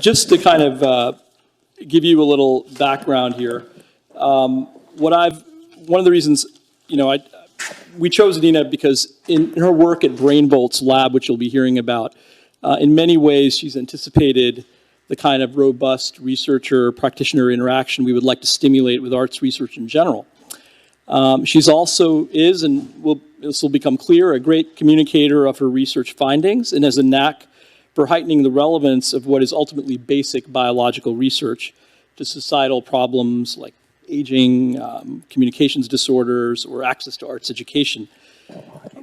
Just to kind of give you a little background here, one of the reasons, we chose Nina because in her work at BrainBolt's lab, which you'll be hearing about, in many ways she's anticipated the kind of robust researcher-practitioner interaction we would like to stimulate with arts research in general. She's also and this will become clear, a great communicator of her research findings and has a knack for heightening the relevance of what is ultimately basic biological research to societal problems like aging, communications disorders, or access to arts education.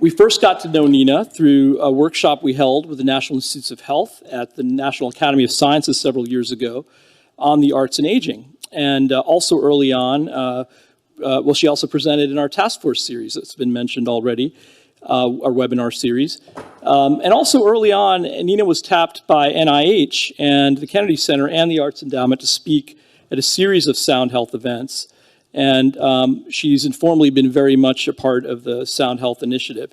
We first got to know Nina through a workshop we held with the National Institutes of Health at the National Academy of Sciences several years ago on the arts and aging. And also early on, she also presented in our task force series that's been mentioned already, our webinar series. And also early on, Nina was tapped by NIH and the Kennedy Center and the Arts Endowment to speak at a series of sound health events. And she's informally been very much a part of the Sound Health Initiative.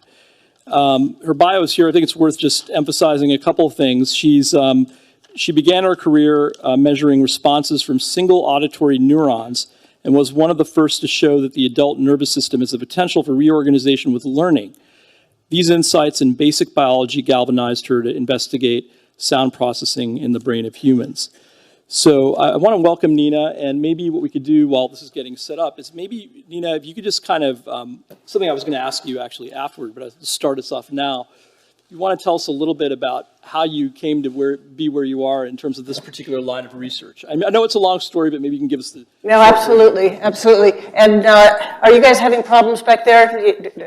Her bio is here. I think it's worth just emphasizing a couple of things. She began her career measuring responses from single auditory neurons and was one of the first to show that the adult nervous system has the potential for reorganization with learning. These insights in basic biology galvanized her to investigate sound processing in the brain of humans. So I want to welcome Nina, and maybe what we could do while this is getting set up is maybe, Nina, if you could just kind of, something I was going to ask you actually afterward, but I'll start us off now. You want to tell us a little bit about how you came to be where you are in terms of this particular line of research. I know it's a long story, but maybe you can give us the... No, absolutely, absolutely. And are you guys having problems back there? We don't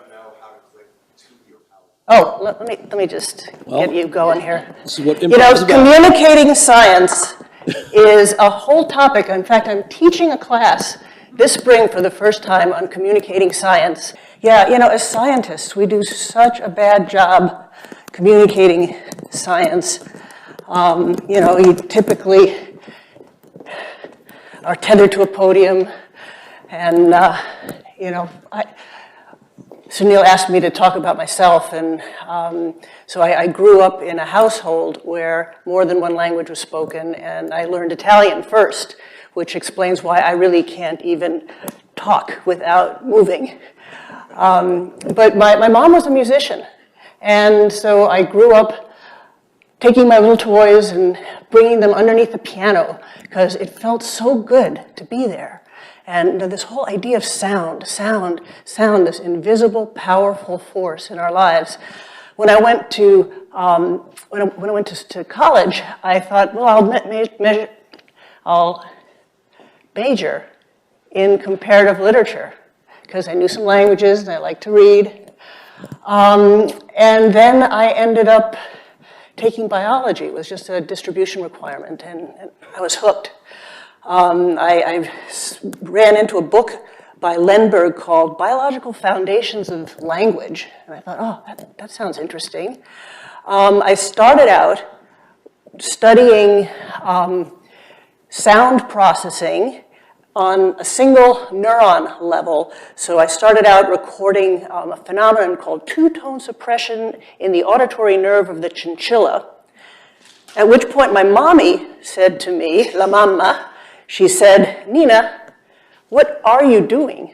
know how to click to your power. Oh, let me just get you going here. This is what communicating science is a whole topic. In fact, I'm teaching a class this spring for the first time on communicating science. Yeah, as scientists, we do such a bad job communicating science. You typically are tethered to a podium, and, Sunil asked me to talk about myself, and so I grew up in a household where more than one language was spoken, and I learned Italian first, which explains why I really can't even talk without moving. But my mom was a musician, and so I grew up taking my little toys and bringing them underneath the piano because it felt so good to be there. And this whole idea of sound, this invisible, powerful force in our lives. When I went to when I went to college, I thought, well, I'll major in comparative literature because I knew some languages and I liked to read. And then I ended up taking biology. It was just a distribution requirement, and I was hooked. I ran into a book by Lenberg called Biological Foundations of Language, and I thought, oh, that sounds interesting. I started out studying sound processing on a single neuron level. So I started out recording a phenomenon called two-tone suppression in the auditory nerve of the chinchilla, at which point my mommy said to me, la mamma, she said, Nina, what are you doing?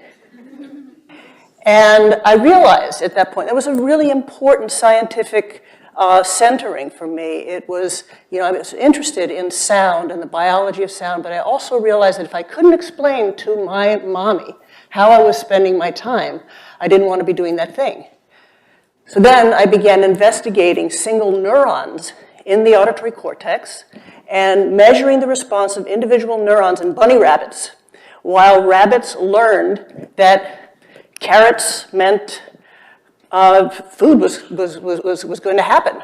And I realized at that point, that was a really important scientific centering for me. It was, I was interested in sound and the biology of sound, but I also realized that if I couldn't explain to my mommy how I was spending my time, I didn't want to be doing that thing. So then I began investigating single neurons in the auditory cortex and measuring the response of individual neurons in bunny rabbits, while rabbits learned that carrots meant food was going to happen.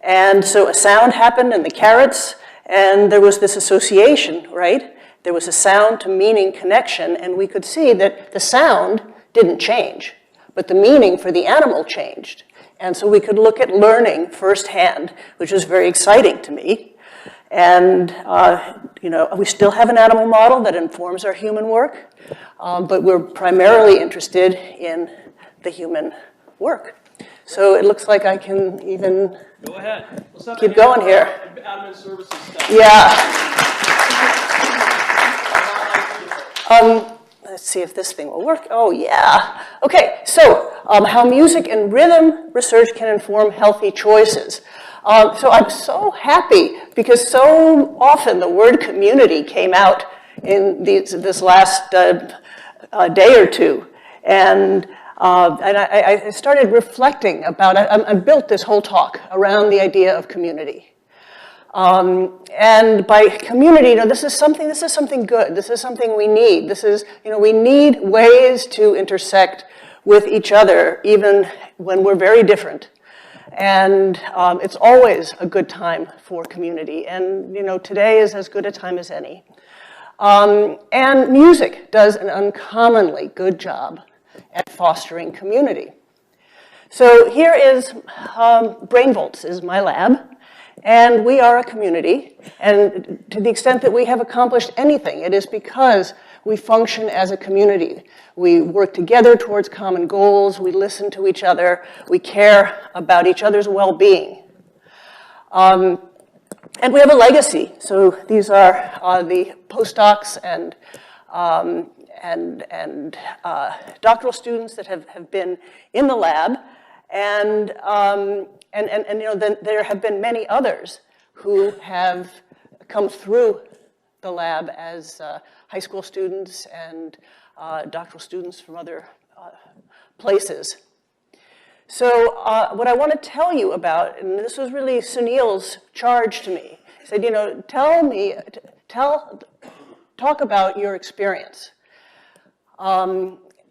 And so a sound happened in the carrots, and there was this association, right? There was a sound to meaning connection, and we could see that the sound didn't change, but the meaning for the animal changed. And so we could look at learning firsthand, which was very exciting to me. And we still have an animal model that informs our human work, but we're primarily interested in the human work. So it looks like I can even Go ahead. Let's have Keep going here. Admin services stuff. Yeah. Let's see if this thing will work. Oh, yeah. Okay, so how music and rhythm research can inform healthy choices. So I'm so happy because so often the word community came out in this last day or two. And I started reflecting about it. I built this whole talk around the idea of community. And by community, this is something good. This is something we need. This is, we need ways to intersect with each other, even when we're very different. And it's always a good time for community. And, today is as good a time as any. And music does an uncommonly good job at fostering community. So here is, Brainvolts is my lab. And we are a community, and to the extent that we have accomplished anything, it is because we function as a community. We work together towards common goals, we listen to each other, we care about each other's well-being. And we have a legacy. So these are the postdocs and doctoral students that have been in the lab, and then there have been many others who have come through the lab as high school students and doctoral students from other places. So what I want to tell you about, and this was really Sunil's charge to me, he said, talk about your experience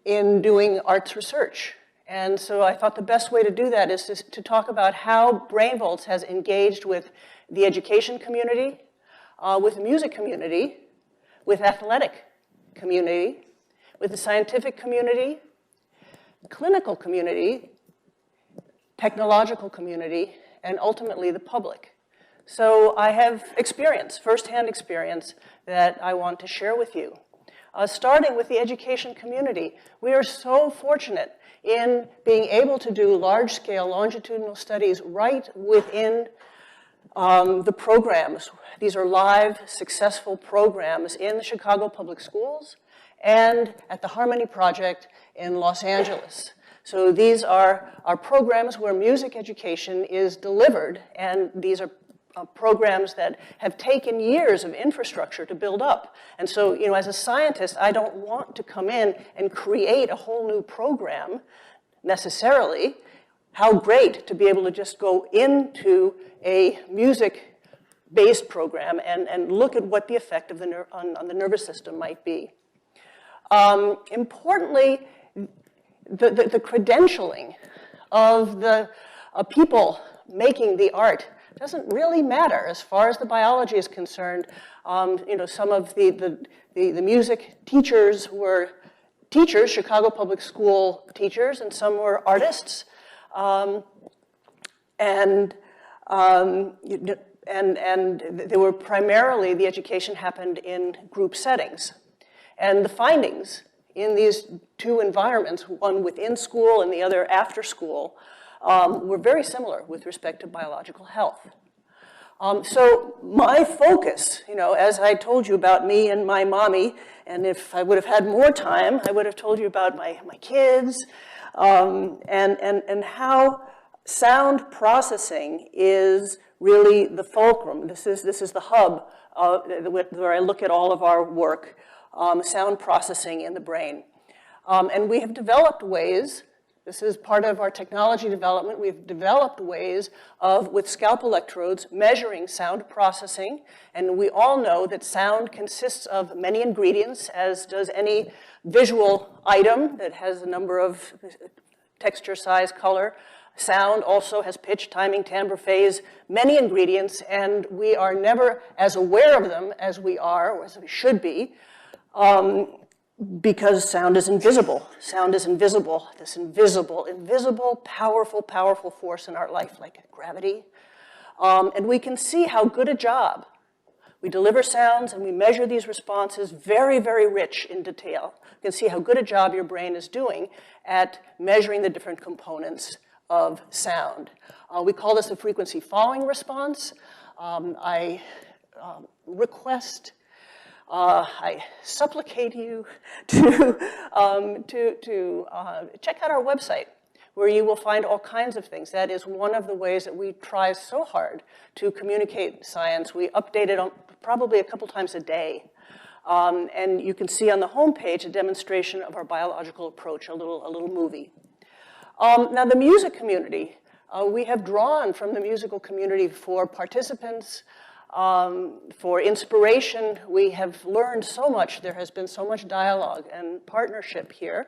in doing arts research. And so I thought the best way to do that is to talk about how Brainvolts has engaged with the education community, with the music community, with athletic community, with the scientific community, clinical community, technological community, and ultimately the public. So I have experience, firsthand experience, that I want to share with you. Starting with the education community, we are so fortunate in being able to do large-scale longitudinal studies right within the programs. These are live, successful programs in the Chicago Public Schools and at the Harmony Project in Los Angeles. So these are programs where music education is delivered, and these are programs that have taken years of infrastructure to build up. And so, as a scientist, I don't want to come in and create a whole new program necessarily. How great to be able to just go into a music-based program and look at what the effect of on the nervous system might be. Importantly, the credentialing of the people making the art doesn't really matter as far as the biology is concerned. Some of the music teachers were teachers, Chicago Public School teachers, and some were artists. And they were primarily, the education happened in group settings. And the findings in these two environments, one within school and the other after school, were very similar with respect to biological health. So my focus, as I told you about me and my mommy, and if I would have had more time, I would have told you about my kids, and how sound processing is really the fulcrum. This is the hub where I look at all of our work, sound processing in the brain. And we have developed ways. This is part of our technology development. We've developed ways of, with scalp electrodes, measuring sound processing. And we all know that sound consists of many ingredients, as does any visual item that has a number of texture, size, color. Sound also has pitch, timing, timbre, phase, many ingredients, and we are never as aware of them as we are, or as we should be, because sound is invisible. Sound is invisible, this invisible, powerful force in our life, like gravity. And we can see how good a job. We deliver sounds and we measure these responses, very, very rich in detail. You can see how good a job your brain is doing at measuring the different components of sound. We call this the frequency following response. I request, I supplicate you to check out our website, where you will find all kinds of things. That is one of the ways that we try so hard to communicate science. We update it probably a couple times a day. And you can see on the homepage a demonstration of our biological approach, a little movie. Now the music community, we have drawn from the musical community for participants, for inspiration. We have learned so much. There has been so much dialogue and partnership here.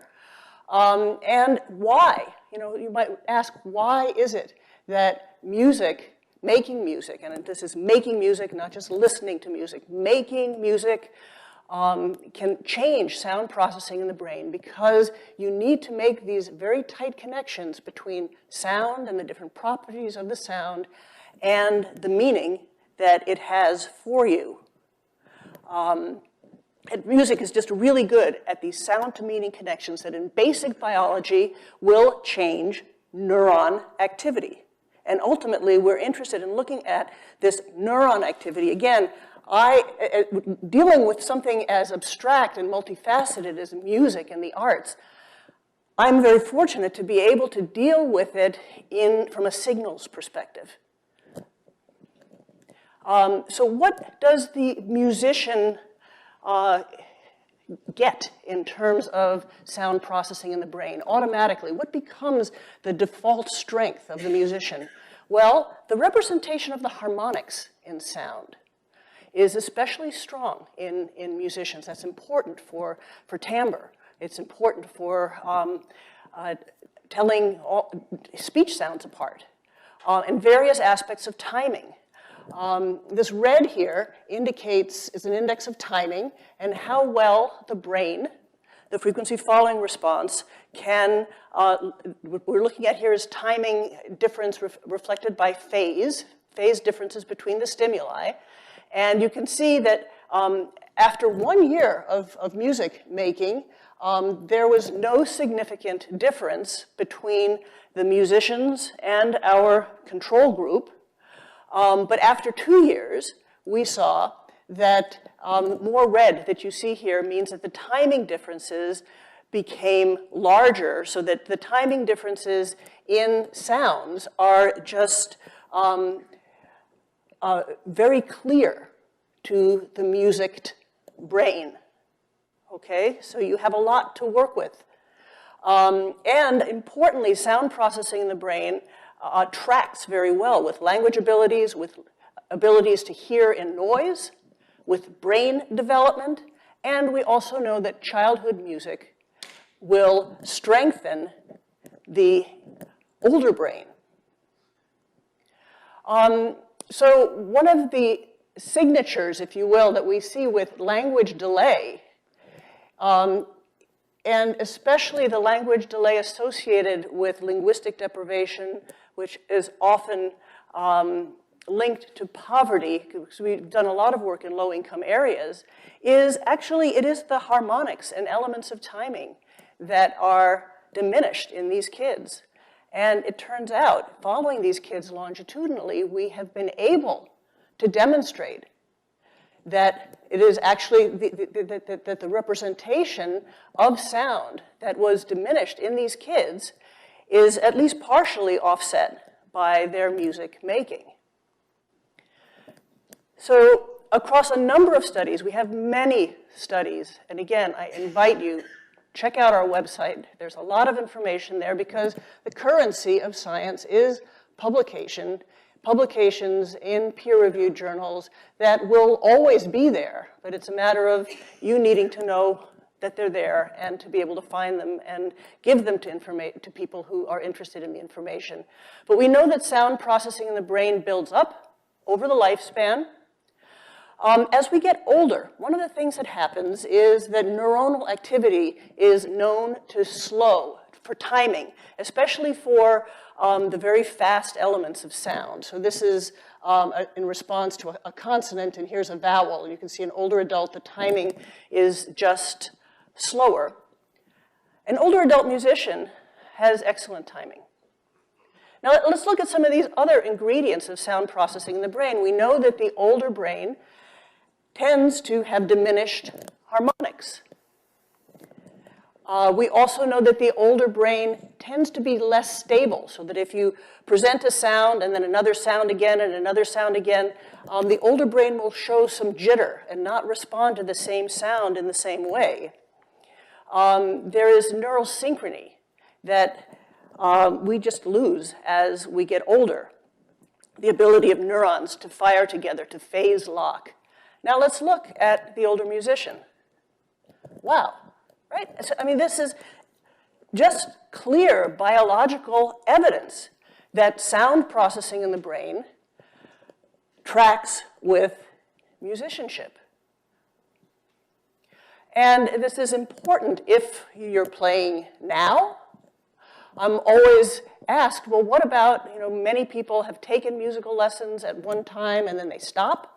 And why? You know, you might ask, why is it that music, making music, and this is making music, not just listening to music, making music can change sound processing in the brain, because you need to make these very tight connections between sound and the different properties of the sound and the meaning that it has for you. And music is just really good at these sound to meaning connections that in basic biology will change neuron activity. And ultimately, we're interested in looking at this neuron activity. Again, dealing with something as abstract and multifaceted as music and the arts, I'm very fortunate to be able to deal with it from a signals perspective. So what does the musician get in terms of sound processing in the brain automatically? What becomes the default strength of the musician? Well, the representation of the harmonics in sound is especially strong in musicians. That's important for timbre. It's important for telling speech sounds apart, and various aspects of timing. This red here is an index of timing and how well the brain, the frequency following response, can, what we're looking at here is timing difference reflected by phase differences between the stimuli. And you can see that after 1 year of music making, there was no significant difference between the musicians and our control group. But after 2 years, we saw that more red that you see here means that the timing differences became larger, so that the timing differences in sounds are just very clear to the musicked brain. Okay, so you have a lot to work with. And importantly, sound processing in the brain tracks very well with language abilities, with abilities to hear in noise, with brain development, and we also know that childhood music will strengthen the older brain. So one of the signatures, if you will, that we see with language delay, and especially the language delay associated with linguistic deprivation, which is often linked to poverty, because we've done a lot of work in low-income areas, is actually, it is the harmonics and elements of timing that are diminished in these kids. And it turns out, following these kids longitudinally, we have been able to demonstrate that it is actually that the representation of sound that was diminished in these kids is at least partially offset by their music making. So across a number of studies, we have many studies, and again, I invite you, check out our website. There's a lot of information there because the currency of science is publications in peer-reviewed journals that will always be there, but it's a matter of you needing to know that they're there and to be able to find them and give them to people who are interested in the information. But we know that sound processing in the brain builds up over the lifespan. As we get older, one of the things that happens is that neuronal activity is known to slow for timing, especially for the very fast elements of sound. So this is in response to a consonant, and here's a vowel. You can see an older adult, the timing is just slower. An older adult musician has excellent timing. Now let's look at some of these other ingredients of sound processing in the brain. We know that the older brain tends to have diminished harmonics. We also know that the older brain tends to be less stable, so that if you present a sound and then another sound again and another sound again, the older brain will show some jitter and not respond to the same sound in the same way. There is neural synchrony that we just lose as we get older. The ability of neurons to fire together, to phase lock. Now let's look at the older musician. Wow, right? So, I mean, this is just clear biological evidence that sound processing in the brain tracks with musicianship. And this is important if you're playing now. I'm always asked, well, what about, many people have taken musical lessons at one time and then they stop.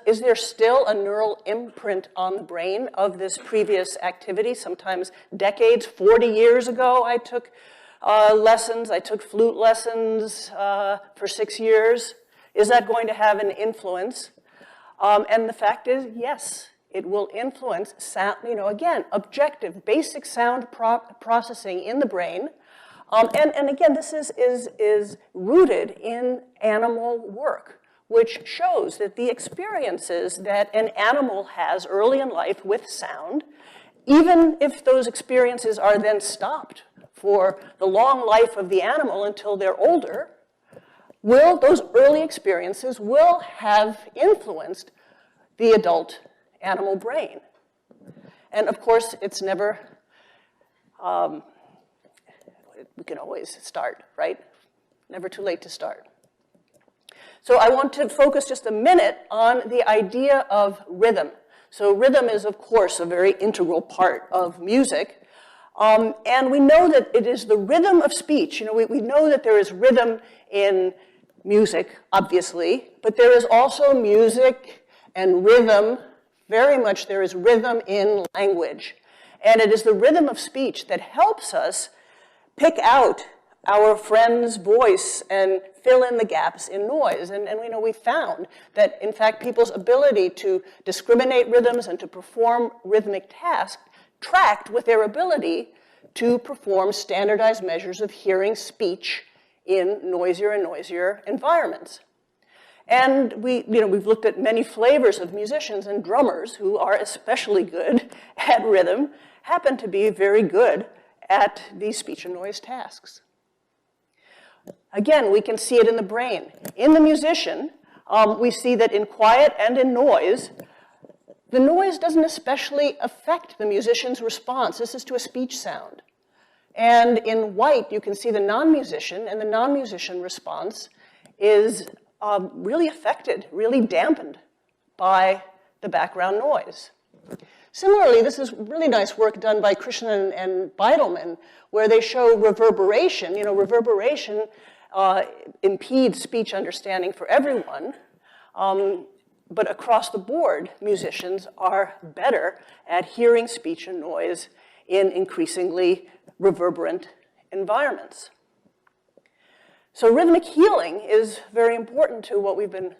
Is there still a neural imprint on the brain of this previous activity? Sometimes decades, 40 years ago, I took lessons. I took flute lessons for 6 years. Is that going to have an influence? And the fact is, yes, it will influence sound, again, objective, basic sound processing in the brain. And again, this is rooted in animal work, which shows that the experiences that an animal has early in life with sound, even if those experiences are then stopped for the long life of the animal until they're older, those early experiences will have influenced the adult animal brain. And of course, it's never, we can always start, right? Never too late to start. So I want to focus just a minute on the idea of rhythm. So rhythm is, of course, a very integral part of music. And we know that it is the rhythm of speech. We know that there is rhythm in music, obviously, but there is also music and rhythm. Very much there is rhythm in language. And it is the rhythm of speech that helps us pick out our friend's voice and fill in the gaps in noise. And we found that, in fact, people's ability to discriminate rhythms and to perform rhythmic tasks tracked with their ability to perform standardized measures of hearing speech in noisier and noisier environments. And we've looked at many flavors of musicians, and drummers who are especially good at rhythm happen to be very good at these speech and noise tasks. Again, we can see it in the brain. In the musician, we see that in quiet and in noise, the noise doesn't especially affect the musician's response. This is to a speech sound. And in white, you can see the non-musician, and the non-musician response is really affected, really dampened by the background noise. Similarly, this is really nice work done by Krishnan and Beidelman, where they show reverberation. Reverberation impedes speech understanding for everyone, but across the board, musicians are better at hearing speech and noise in increasingly reverberant environments. So rhythmic healing is very important to what we've been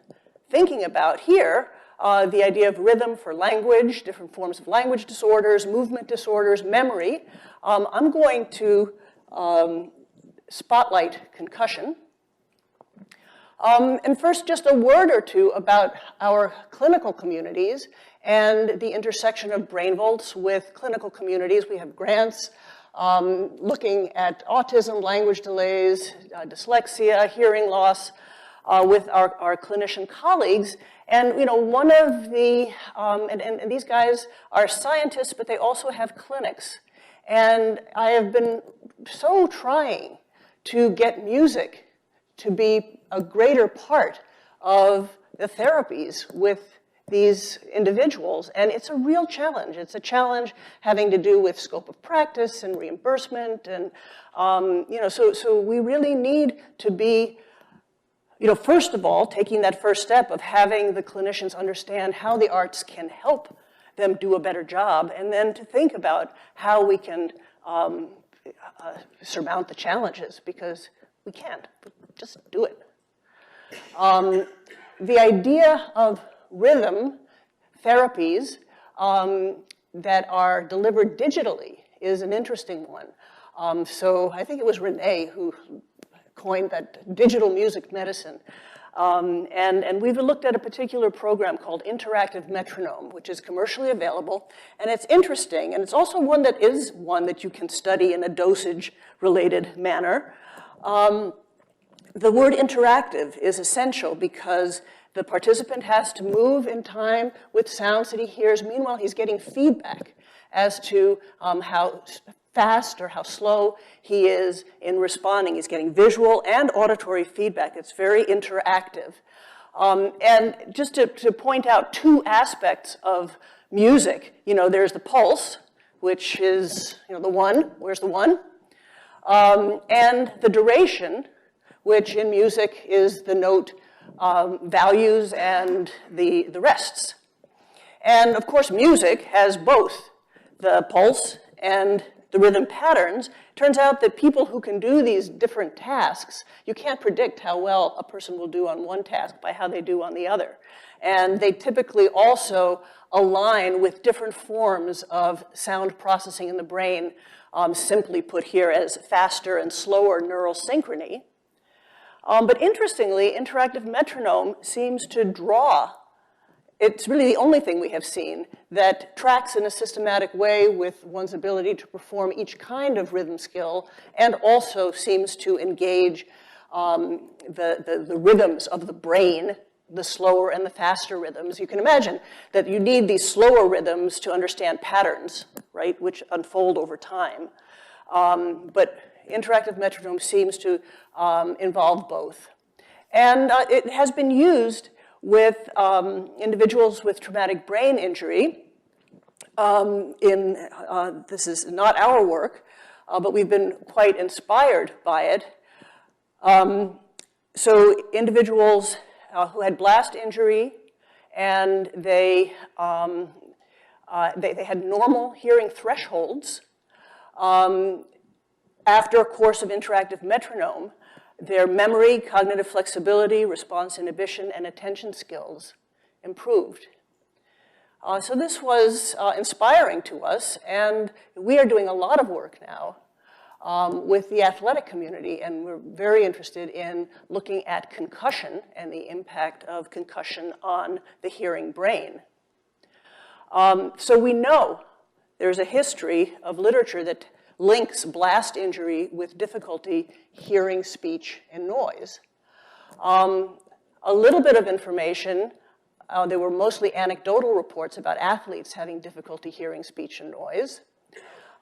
thinking about here, the idea of rhythm for language, different forms of language disorders, movement disorders, memory. I'm going to spotlight concussion. And first, just a word or two about our clinical communities and the intersection of brain volts with clinical communities. We have grants looking at autism, language delays, dyslexia, hearing loss with our clinician colleagues. And one of the, and these guys are scientists, but they also have clinics. And I have been so trying to get music to be a greater part of the therapies with these individuals, and it's a real challenge. It's a challenge having to do with scope of practice and reimbursement, and so we really need to be, first of all, taking that first step of having the clinicians understand how the arts can help them do a better job, and then to think about how we can surmount the challenges, because We can't. Just do it. The idea of rhythm therapies that are delivered digitally is an interesting one. So I think it was Renee who coined that digital music medicine. And we've looked at a particular program called Interactive Metronome, which is commercially available. And it's interesting, and it's also one that you can study in a dosage-related manner. The word interactive is essential because the participant has to move in time with sounds that he hears. Meanwhile, he's getting feedback as to how fast or how slow he is in responding. He's getting visual and auditory feedback. It's very interactive. And just to point out two aspects of music, there's the pulse, which is, the one. Where's the one? And the duration, which in music is the note values and the rests. And of course, music has both the pulse and the rhythm patterns. Turns out that people who can do these different tasks, you can't predict how well a person will do on one task by how they do on the other. And they typically also align with different forms of sound processing in the brain, simply put here as faster and slower neural synchrony. But interestingly, interactive metronome seems to draw. It's really the only thing we have seen that tracks in a systematic way with one's ability to perform each kind of rhythm skill and also seems to engage the rhythms of the brain, the slower and the faster rhythms. You can imagine that you need these slower rhythms to understand patterns, right, which unfold over time. But interactive metronome seems to involve both. And it has been used with individuals with traumatic brain injury. This is not our work, but we've been quite inspired by it. So individuals who had blast injury and they had normal hearing thresholds. After a course of interactive metronome, their memory, cognitive flexibility, response inhibition, and attention skills improved. So this was inspiring to us, and we are doing a lot of work now with the athletic community, and we're very interested in looking at concussion and the impact of concussion on the hearing brain. So we know there's a history of literature that links blast injury with difficulty hearing speech and noise. A little bit of information, there were mostly anecdotal reports about athletes having difficulty hearing speech and noise.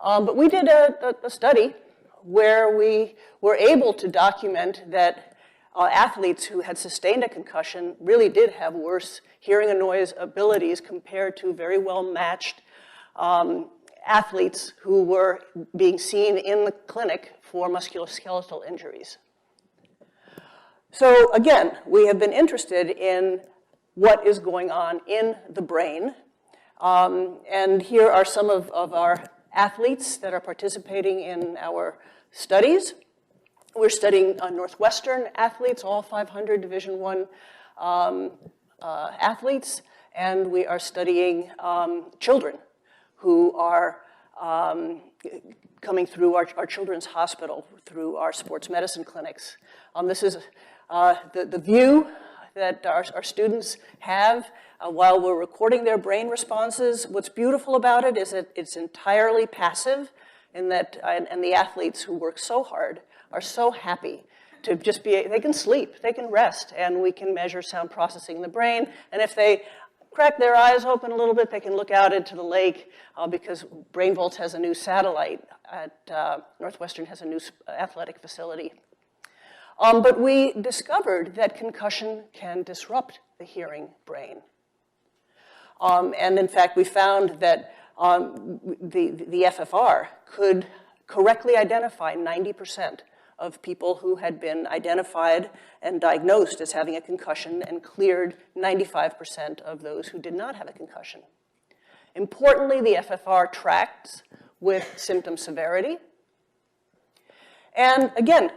But we did a study where we were able to document that athletes who had sustained a concussion really did have worse hearing and noise abilities compared to very well matched athletes who were being seen in the clinic for musculoskeletal injuries. So again, we have been interested in what is going on in the brain. And here are some of our athletes that are participating in our studies. We're studying Northwestern athletes, all 500 Division I athletes, and we are studying children who are coming through our children's hospital, through our sports medicine clinics. This is the view that our students have while we're recording their brain responses. What's beautiful about it is that it's entirely passive, in that, and the athletes who work so hard are so happy to just be, they can sleep, they can rest, and we can measure sound processing in the brain. And if they crack their eyes open a little bit, they can look out into the lake because BrainVolts has a new satellite at Northwestern has a new athletic facility. But we discovered that concussion can disrupt the hearing brain. And in fact, we found that the FFR could correctly identify 90% of people who had been identified and diagnosed as having a concussion and cleared 95% of those who did not have a concussion. Importantly, the FFR tracks with symptom severity. And again,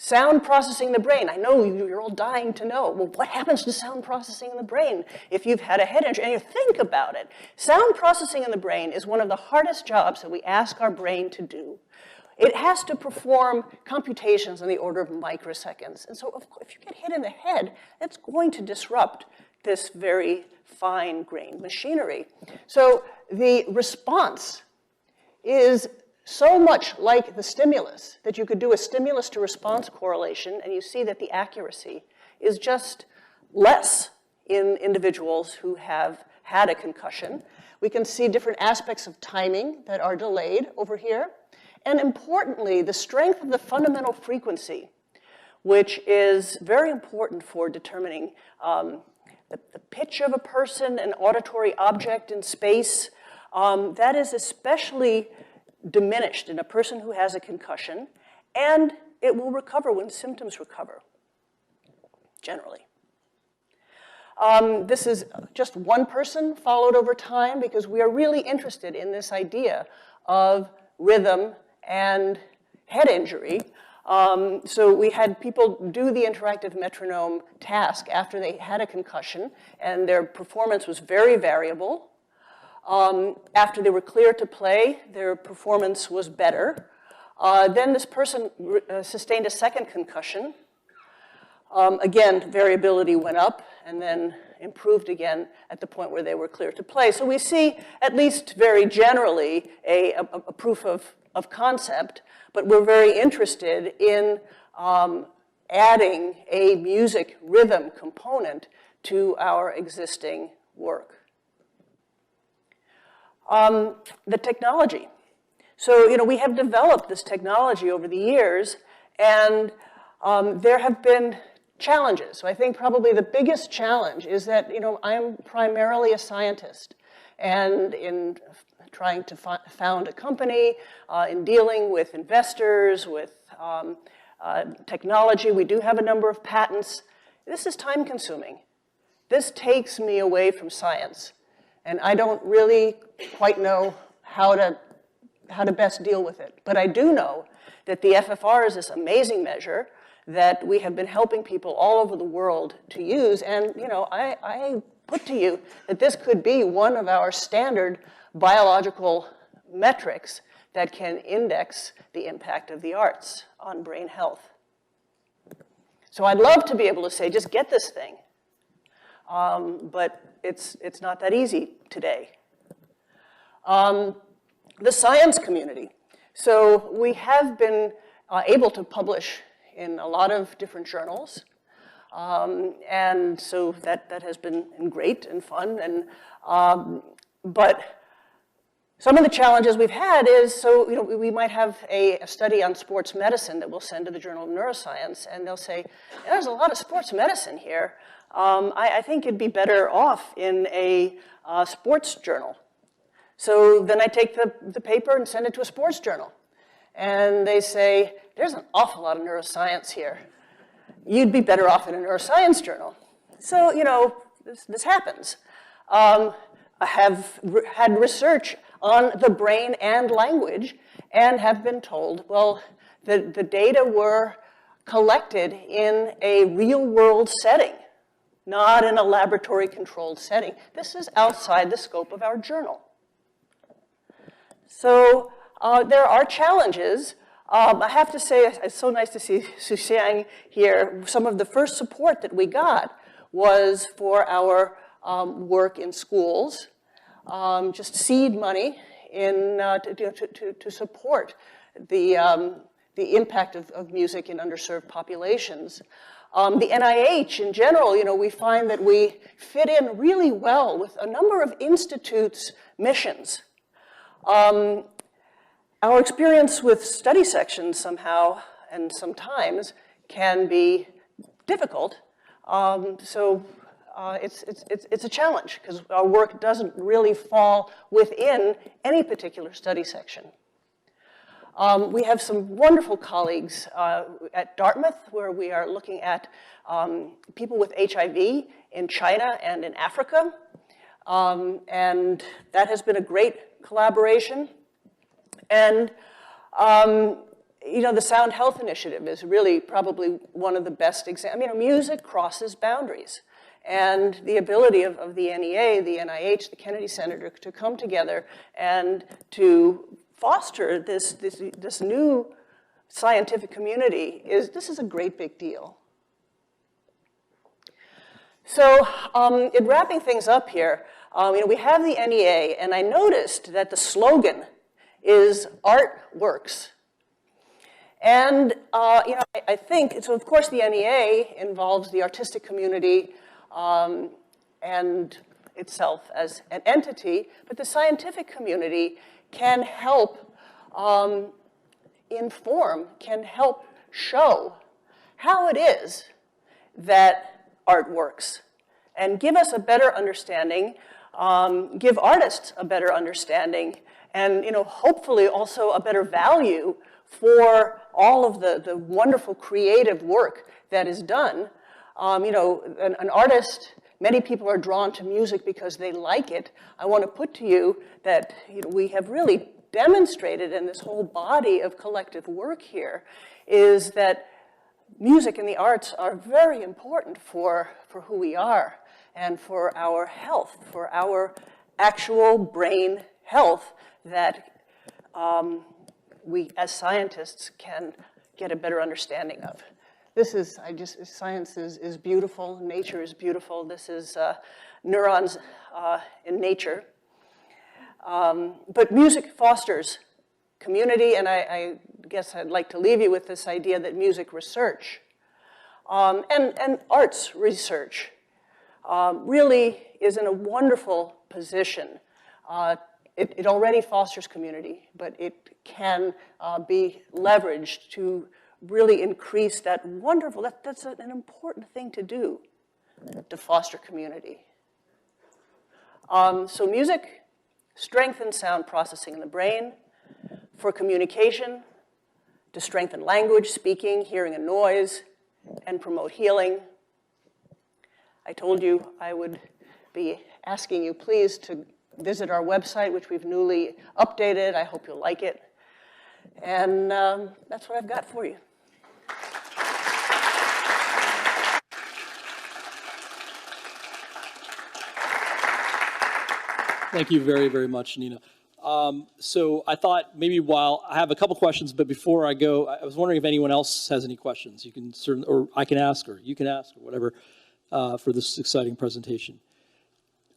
Sound processing in the brain. I know you're all dying to know. Well, what happens to sound processing in the brain if you've had a head injury? And you think about it. Sound processing in the brain is one of the hardest jobs that we ask our brain to do. It has to perform computations on the order of microseconds. And so if you get hit in the head, that's going to disrupt this very fine-grained machinery. So the response is so much like the stimulus that you could do a stimulus to response correlation, and you see that the accuracy is just less in individuals who have had a concussion. We can see different aspects of timing that are delayed over here. And importantly, the strength of the fundamental frequency, which is very important for determining the pitch of a person, an auditory object in space, that is especially diminished in a person who has a concussion, and it will recover when symptoms recover, generally. This is just one person followed over time because we are really interested in this idea of rhythm and head injury. So we had people do the interactive metronome task after they had a concussion, and their performance was very variable. After they were clear to play, their performance was better. Then this person sustained a second concussion. Again, variability went up and then improved again at the point where they were clear to play. So we see, at least very generally, a proof of concept, but we're very interested in adding a music rhythm component to our existing work. The technology. So, we have developed this technology over the years, and there have been challenges. So I think probably the biggest challenge is that, I'm primarily a scientist, and in trying to found a company, in dealing with investors, with technology, we do have a number of patents. This is time-consuming. This takes me away from science. And I don't really quite know how to best deal with it. But I do know that the FFR is this amazing measure that we have been helping people all over the world to use. And I put to you that this could be one of our standard biological metrics that can index the impact of the arts on brain health. So I'd love to be able to say, just get this thing. But it's not that easy today. The science community. So we have been able to publish in a lot of different journals. And so that has been great and fun. And, but some of the challenges we've had is, so we might have a study on sports medicine that we'll send to the Journal of Neuroscience, and they'll say, there's a lot of sports medicine here. I think it'd be better off in a sports journal. So then I take the paper and send it to a sports journal. And they say, there's an awful lot of neuroscience here. You'd be better off in a neuroscience journal. So, this happens. I have had research on the brain and language and have been told, well, the data were collected in a real-world setting, not in a laboratory-controlled setting. This is outside the scope of our journal. So there are challenges. I have to say, it's so nice to see Su Xiang here. Some of the first support that we got was for our work in schools, just seed money to support the impact of music in underserved populations. The NIH in general, we find that we fit in really well with a number of institutes' missions. Our experience with study sections somehow and sometimes can be difficult. So it's a challenge because our work doesn't really fall within any particular study section. We have some wonderful colleagues at Dartmouth where we are looking at people with HIV in China and in Africa. And that has been a great collaboration. And the Sound Health Initiative is really probably one of the best examples. Music crosses boundaries. And the ability of the NEA, the NIH, the Kennedy Center to come together and to foster this new scientific community this is a great big deal. So in wrapping things up here, we have the NEA, and I noticed that the slogan is "Art Works." And I think, so of course the NEA involves the artistic community and itself as an entity, but the scientific community can help inform, can help show how it is that art works and give us a better understanding, give artists a better understanding, and hopefully also a better value for all of the wonderful creative work that is done. An artist, many people are drawn to music because they like it. I want to put to you that we have really demonstrated in this whole body of collective work here is that music and the arts are very important for who we are and for our health, for our actual brain health that we as scientists can get a better understanding of. This is, science is beautiful, nature is beautiful. This is neurons in nature. But music fosters community, and I guess I'd like to leave you with this idea that music research and arts research really is in a wonderful position. It already fosters community, but it can be leveraged to really increase that wonderful, that's an important thing to do, to foster community. So music strengthens sound processing in the brain, for communication, to strengthen language, speaking, hearing and noise, and promote healing. I told you I would be asking you please to visit our website, which we've newly updated. I hope you'll like it. And that's what I've got for you. Thank you very, very much, Nina. So I thought maybe while I have a couple questions, but before I go, I was wondering if anyone else has any questions. You can certainly, or I can ask, or you can ask, or whatever, for this exciting presentation.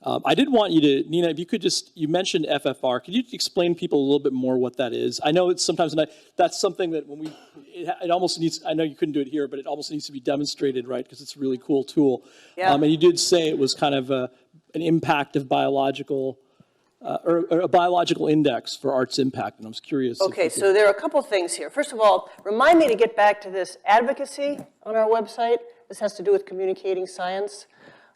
I did want you to, Nina, if you could just, you mentioned FFR. Could you explain to people a little bit more what that is? I know it's sometimes, that's something that when we, it almost needs, I know you couldn't do it here, but it almost needs to be demonstrated, right? Because it's a really cool tool. Yeah. And you did say it was kind of an impact of biological, or a biological index for art's impact, and I was curious. Okay, so there are a couple things here. First of all, remind me to get back to this advocacy on our website. This has to do with communicating science.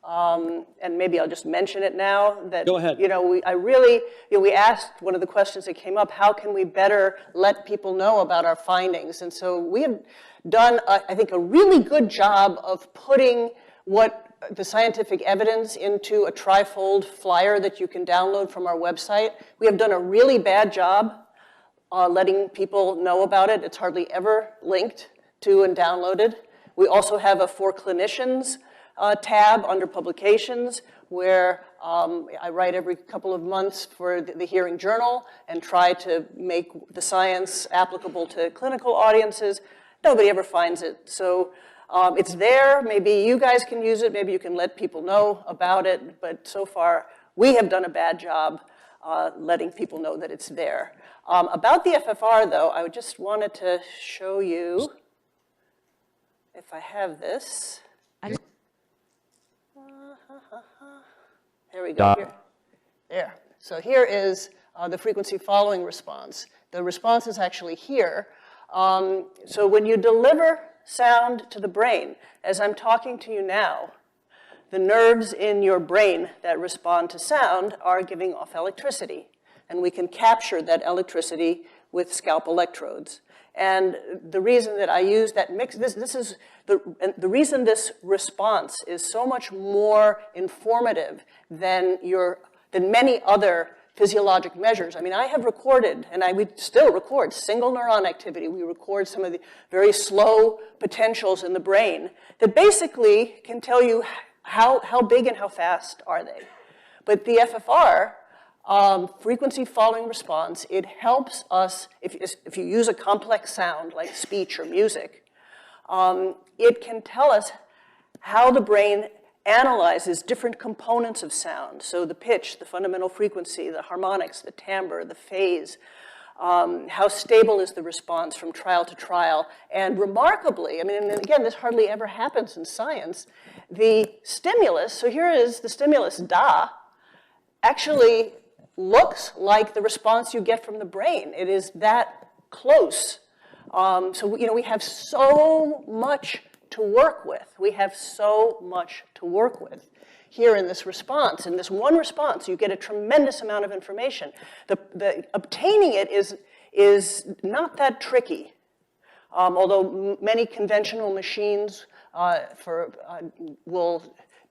And maybe I'll just mention it now. That, go ahead. We asked, one of the questions that came up, how can we better let people know about our findings? And so we have done, I think, a really good job of putting what the scientific evidence into a trifold flyer that you can download from our website. We have done a really bad job letting people know about it. It's hardly ever linked to and downloaded. We also have a For Clinicians tab under publications where I write every couple of months for the Hearing Journal and try to make the science applicable to clinical audiences. Nobody ever finds it. So it's there. Maybe you guys can use it. Maybe you can let people know about it. But so far, we have done a bad job letting people know that it's there. About the FFR, though, I just wanted to show you, if I have this. There we go. Here. There. So here is the frequency following response. The response is actually here. So when you deliver sound to the brain, as I'm talking to you now, the nerves in your brain that respond to sound are giving off electricity. And we can capture that electricity with scalp electrodes. And the reason that I use that mix, this is the reason this response is so much more informative than many other physiologic measures. I mean, I have recorded, and we still record single neuron activity. We record some of the very slow potentials in the brain that basically can tell you how big and how fast are they. But the FFR, frequency following response, it helps us, if you use a complex sound like speech or music, it can tell us how the brain analyzes different components of sound. So the pitch, the fundamental frequency, the harmonics, the timbre, the phase, how stable is the response from trial to trial. And remarkably, I mean, and again, this hardly ever happens in science, the stimulus, so here is the stimulus da, actually looks like the response you get from the brain. It is that close. So, you know, we have so much to work with. We have so much to work with here in this response. In this one response, you get a tremendous amount of information. The obtaining it is not that tricky, although many conventional machines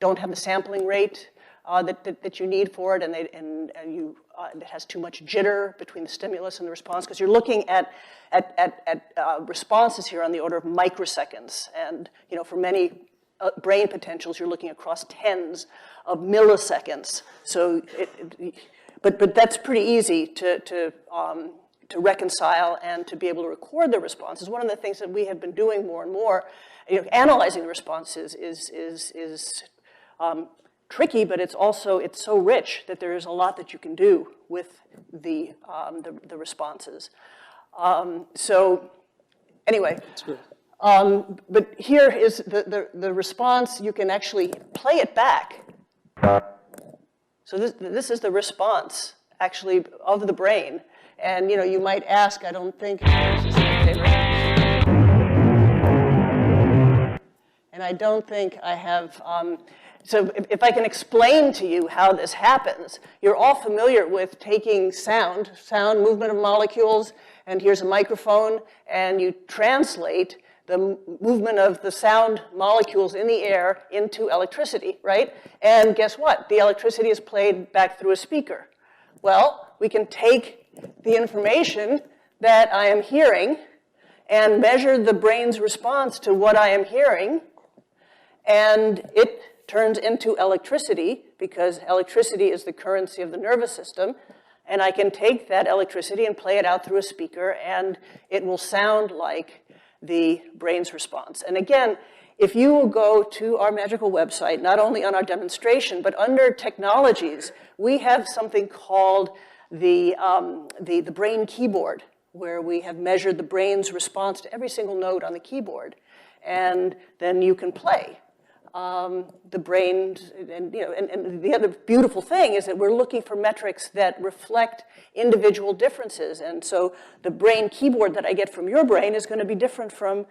don't have the sampling rate that you need for it, and it has too much jitter between the stimulus and the response, because you're looking at responses here on the order of microseconds, and you know, for many brain potentials, you're looking across tens of milliseconds. So, but that's pretty easy to reconcile and to be able to record the responses. One of the things that we have been doing more and more, you know, analyzing the responses is tricky, but it's so rich that there is a lot that you can do with the responses. So anyway, but here is the response. You can actually play it back. So this is the response actually of the brain, and you know, you might ask, I don't think this is my favorite. And I don't think I have, so if I can explain to you how this happens, you're all familiar with taking sound movement of molecules, and here's a microphone, and you translate the movement of the sound molecules in the air into electricity, right? And guess what? The electricity is played back through a speaker. Well, we can take the information that I am hearing and measure the brain's response to what I am hearing, and it turns into electricity, because electricity is the currency of the nervous system, and I can take that electricity and play it out through a speaker, and it will sound like the brain's response. And again, if you will go to our magical website, not only on our demonstration, but under technologies, we have something called the brain keyboard, where we have measured the brain's response to every single note on the keyboard, and then you can play the brain, and you know, and the other beautiful thing is that we're looking for metrics that reflect individual differences, and so the brain keyboard that I get from your brain is going to be different from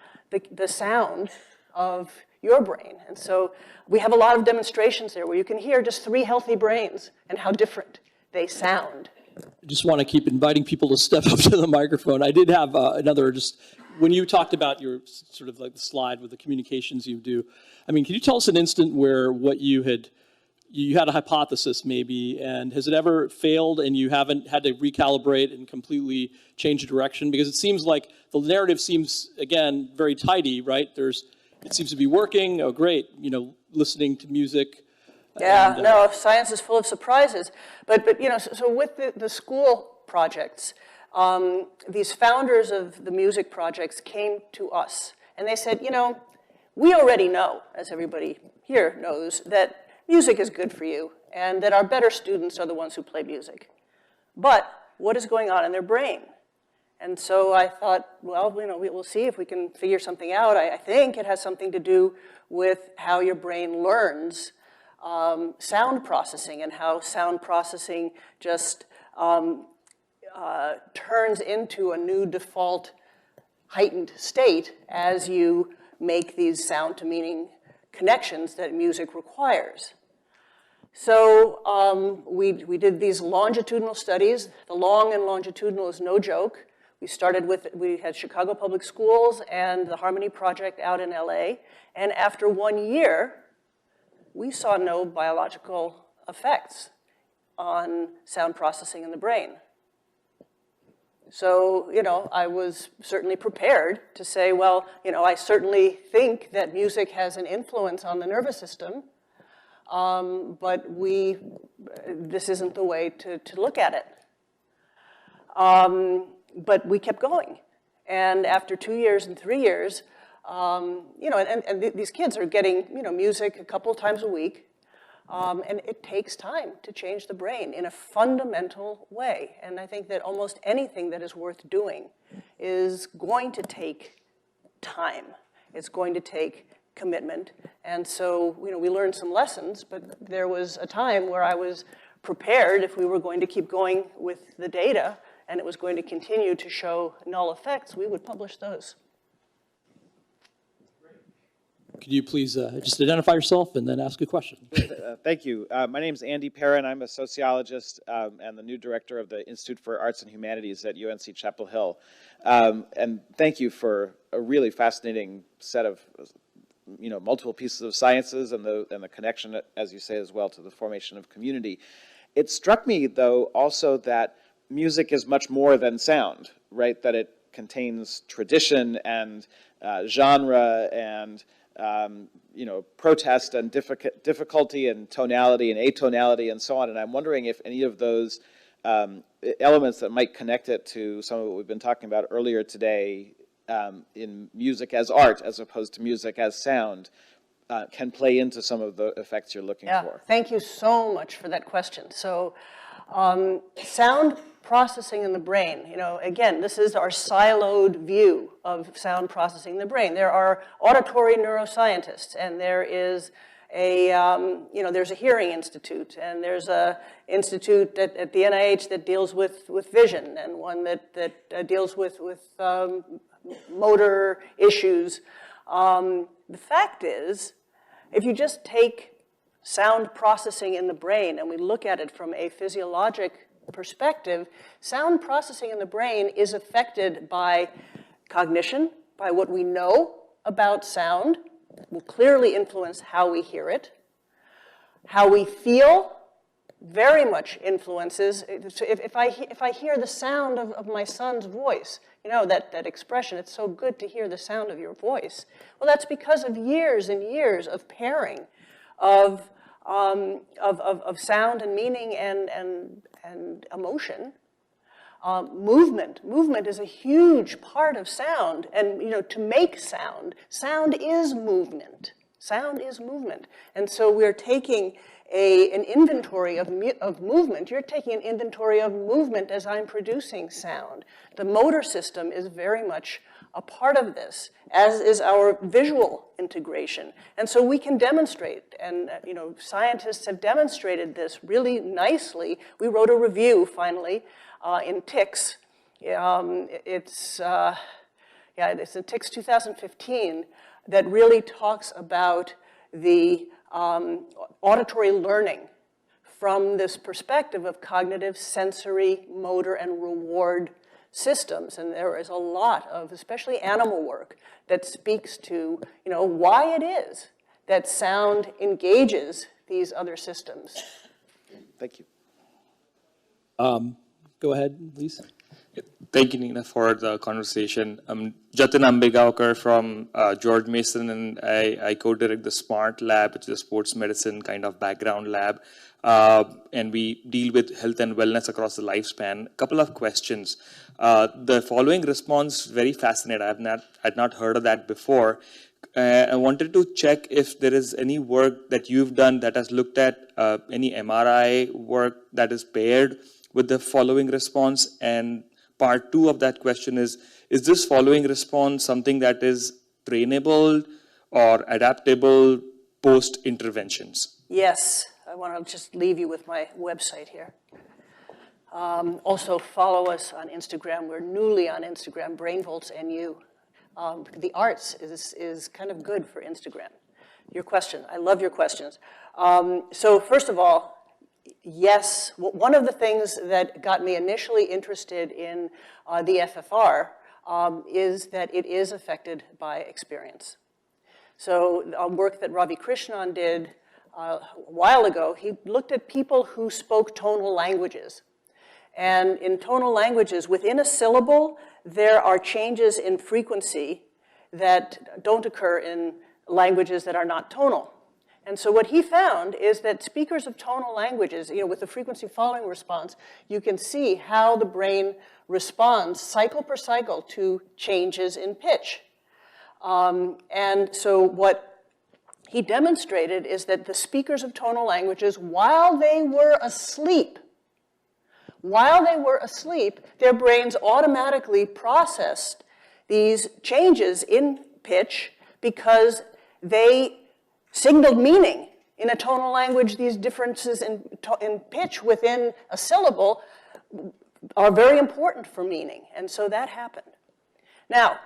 the sound of your brain. And so we have a lot of demonstrations there where you can hear just 3 healthy brains and how different they sound. I just want to keep inviting people to step up to the microphone. I did have another, just when you talked about your sort of like the slide with the communications you do, I mean, can you tell us an instant where what you had a hypothesis maybe, and has it ever failed and you haven't had to recalibrate and completely change the direction? Because it seems like the narrative seems, again, very tidy, right? It seems to be working. Oh, great, you know, listening to music. Yeah, and, no, science is full of surprises. But you know, so with the school projects, these founders of the music projects came to us, and they said, you know, we already know, as everybody here knows, that music is good for you, and that our better students are the ones who play music. But what is going on in their brain? And so I thought, well, you know, we'll see if we can figure something out. I think it has something to do with how your brain learns sound processing, and how sound processing just turns into a new default heightened state as you make these sound to meaning connections that music requires. So we did these longitudinal studies. The long and longitudinal is no joke. We had Chicago Public Schools and the Harmony Project out in LA, and after 1 year, we saw no biological effects. on sound processing in the brain. So, you know, I was certainly prepared to say, well, you know, I certainly think that music has an influence on the nervous system, but this isn't the way to look at it. But we kept going. And after 2 years and 3 years, you know, and these kids are getting, you know, music a couple of times a week. And it takes time to change the brain in a fundamental way. And I think that almost anything that is worth doing is going to take time. It's going to take commitment. And so, you know, we learned some lessons, but there was a time where I was prepared, if we were going to keep going with the data and it was going to continue to show null effects, we would publish those. Could you please just identify yourself and then ask a question? Thank you. My name is Andy Perrin. I'm a sociologist and the new director of the Institute for Arts and Humanities at UNC Chapel Hill. And thank you for a really fascinating set of, you know, multiple pieces of sciences and the connection, as you say, as well, to the formation of community. It struck me, though, also that music is much more than sound, right? That it contains tradition and genre and you know, protest and difficulty and tonality and atonality and so on. And I'm wondering if any of those elements that might connect it to some of what we've been talking about earlier today in music as art as opposed to music as sound can play into some of the effects you're looking for. Thank you so much for that question. So sound processing in the brain, you know, again, this is our siloed view of sound processing in the brain. There are auditory neuroscientists, and there is a, you know, there's a hearing institute, and there's a institute at the NIH that deals with vision, and one that deals with motor issues. The fact is, if you just take sound processing in the brain and we look at it from a physiologic perspective, sound processing in the brain is affected by cognition, by what we know about sound, will clearly influence how we hear it. How we feel very much influences. So if I hear the sound of my son's voice, you know, that expression, it's so good to hear the sound of your voice. Well, that's because of years and years of pairing of sound and meaning and emotion. Movement is a huge part of sound, and you know, to make sound is movement. Sound is movement, and so we're taking an inventory of movement. You're taking an inventory of movement as I'm producing sound. The motor system is very much a part of this, as is our visual integration. And so we can demonstrate, and you know, scientists have demonstrated this really nicely. We wrote a review finally in Ticks. It's in Ticks 2015 that really talks about the auditory learning from this perspective of cognitive, sensory, motor, and reward systems. And there is a lot of, especially animal work, that speaks to, you know, why it is that sound engages these other systems. Thank you. Go ahead, please. Thank you, Nina, for the conversation. I'm Jatin Ambegaonkar from George Mason, and I co-direct the SMART lab, which is a sports medicine kind of background lab. And we deal with health and wellness across the lifespan. A couple of questions. The following response, very fascinating. I'd not heard of that before. I wanted to check if there is any work that you've done that has looked at any MRI work that is paired with the following response. And part two of that question is this following response something that is trainable or adaptable post-interventions? Yes, I want to just leave you with my website here. Also follow us on Instagram. We're newly on Instagram, BrainVolts NU. The arts is kind of good for Instagram. Your question, I love your questions. So first of all, yes, one of the things that got me initially interested in the FFR is that it is affected by experience. So work that Ravi Krishnan did a while ago, he looked at people who spoke tonal languages. And in tonal languages, within a syllable, there are changes in frequency that don't occur in languages that are not tonal. And so what he found is that speakers of tonal languages, with the frequency following response, you can see how the brain responds cycle per cycle to changes in pitch. And so what he demonstrated is that the speakers of tonal languages, while they were asleep, their brains automatically processed these changes in pitch because they signaled meaning. In a tonal language, these differences in pitch within a syllable are very important for meaning, and so that happened. Now,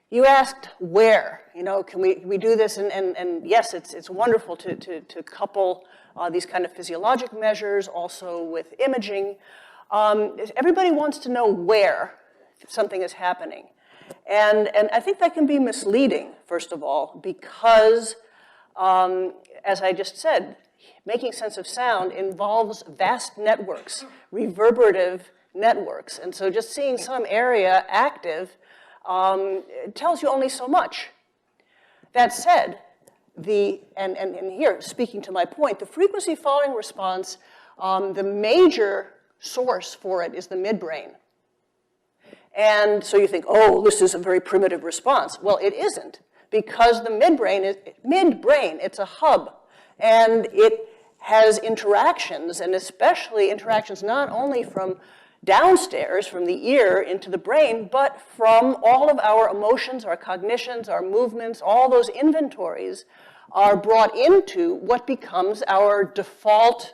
you asked where, can we do this? And yes, it's wonderful to couple these kind of physiologic measures also with imaging. Everybody wants to know where something is happening. And I think that can be misleading, first of all, because, as I just said, making sense of sound involves vast networks, reverberative networks. And so just seeing some area active tells you only so much. That said, and here, speaking to my point, the frequency following response, the major source for it is the midbrain. And so you think, oh, this is a very primitive response. Well, it isn't, because the midbrain, it's a hub, and it has interactions, and especially interactions not only from downstairs, from the ear into the brain, but from all of our emotions, our cognitions, our movements, all those inventories are brought into what becomes our default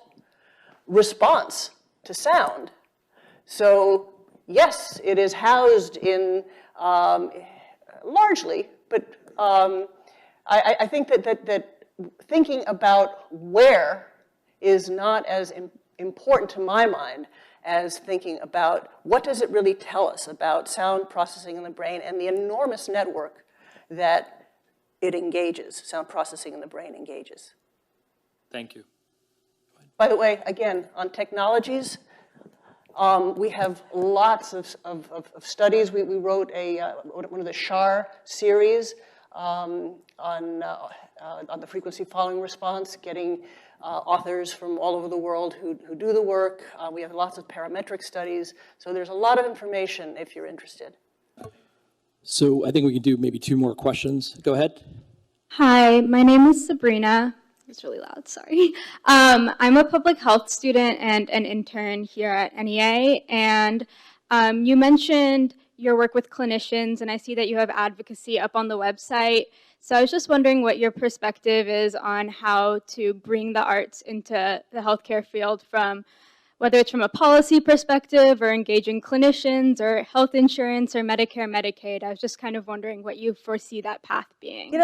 response to sound. So yes, it is housed in, largely, but I think that thinking about where is not as important to my mind as thinking about what does it really tell us about sound processing in the brain and the enormous network that it engages, sound processing in the brain engages. Thank you. By the way, again, on technologies, we have lots of studies. We wrote one of the SHAR series on the frequency following response, getting authors from all over the world who do the work. We have lots of parametric studies. So there's a lot of information if you're interested. So I think we can do maybe 2 more questions. Go ahead. Hi, my name is Sabrina. It's really loud, sorry. I'm a public health student and an intern here at NEA, and you mentioned your work with clinicians, and I see that you have advocacy up on the website. So I was just wondering what your perspective is on how to bring the arts into the healthcare field, from whether it's from a policy perspective or engaging clinicians or health insurance or Medicare, Medicaid. I was just kind of wondering what you foresee that path being.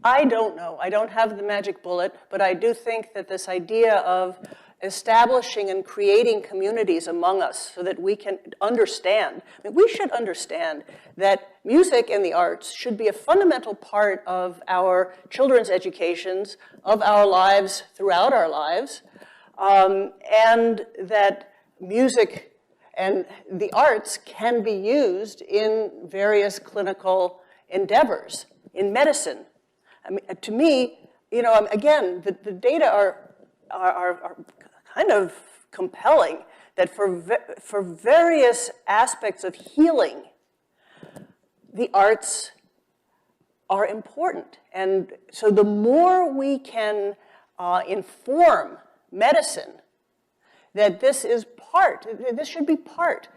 I don't know. I don't have the magic bullet, but I do think that this idea of establishing and creating communities among us so that we can understand. We should understand that music and the arts should be a fundamental part of our children's educations, of our lives throughout our lives, and that music and the arts can be used in various clinical endeavors, in medicine. To me, again, the data are kind of compelling that for various aspects of healing, the arts are important. And so the more we can inform medicine that this should be part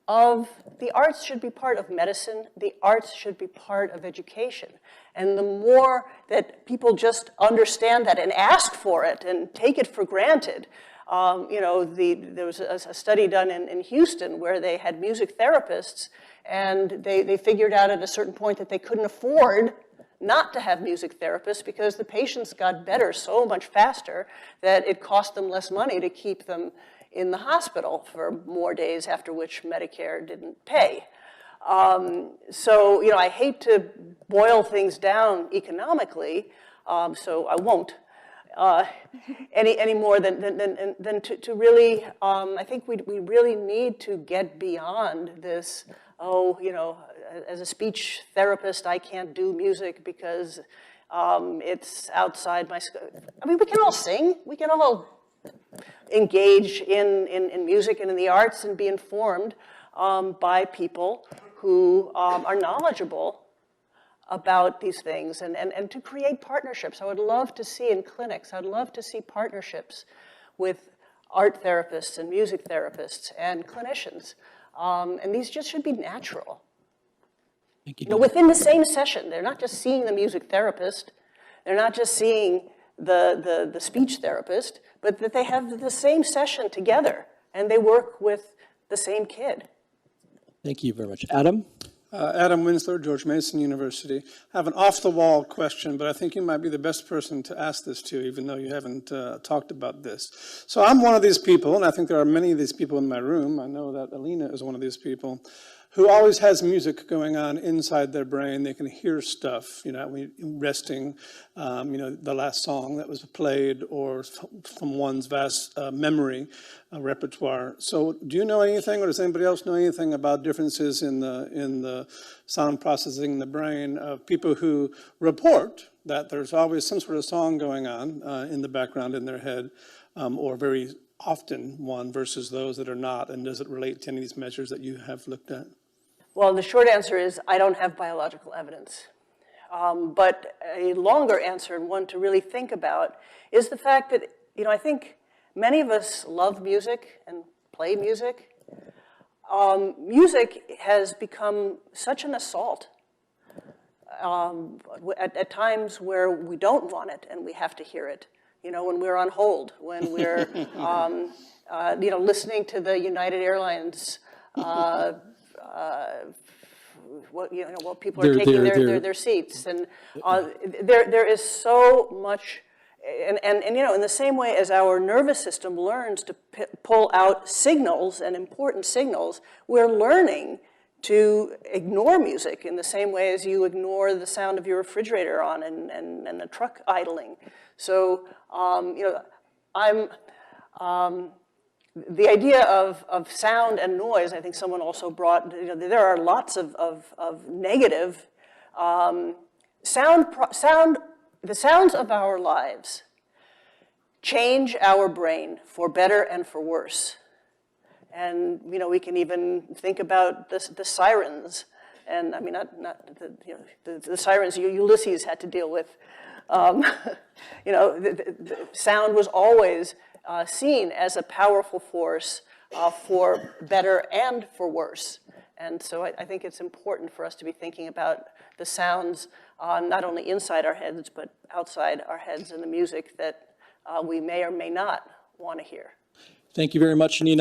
of, the arts should be part of medicine, the arts should be part of education. And the more that people just understand that and ask for it and take it for granted, there was a study done in Houston where they had music therapists, and they figured out at a certain point that they couldn't afford not to have music therapists because the patients got better so much faster that it cost them less money to keep them in the hospital for more days, after which Medicare didn't pay. So, I hate to boil things down economically, so I won't. any more than to really, I think we really need to get beyond this, oh, you know, as a speech therapist, I can't do music because it's outside my scope. I mean, we can all sing, we can all engage in music and in the arts and be informed by people who are knowledgeable about these things and to create partnerships. I would love to see in clinics, I'd love to see partnerships with art therapists and music therapists and clinicians. And these just should be natural. Thank you. You know, within the same session, they're not just seeing the music therapist, they're not just seeing the speech therapist, but that they have the same session together and they work with the same kid. Thank you very much. Adam? Adam Winslow, George Mason University. I have an off-the-wall question, but I think you might be the best person to ask this to, even though you haven't talked about this. So I'm one of these people, and I think there are many of these people in my room. I know that Alina is one of these people, who always has music going on inside their brain. They can hear stuff, you know, resting, you know, the last song that was played or from one's vast memory repertoire. So do you know anything, or does anybody else know anything about differences in the sound processing in the brain of people who report that there's always some sort of song going on in the background in their head, or very often one versus those that are not, and does it relate to any of these measures that you have looked at? Well, the short answer is I don't have biological evidence. But a longer answer, and one to really think about, is the fact that, you know, I think many of us love music and play music. Music has become such an assault at times where we don't want it and we have to hear it. You know, when we're on hold, when we're, you know, listening to the United Airlines what, you know, what people are taking their seats, and there is so much, and you know, in the same way as our nervous system learns to pull out signals and important signals, we're learning to ignore music in the same way as you ignore the sound of your refrigerator on and a truck idling. So you know, the idea of sound and noise, I think someone also brought, you know, there are lots of negative the sounds of our lives change our brain for better and for worse. And, you know, we can even think about the sirens, and I mean, not the, you know, the sirens Ulysses had to deal with. You know, the sound was always seen as a powerful force for better and for worse. And so I think it's important for us to be thinking about the sounds not only inside our heads, but outside our heads, and the music that we may or may not want to hear. Thank you very much, Nina.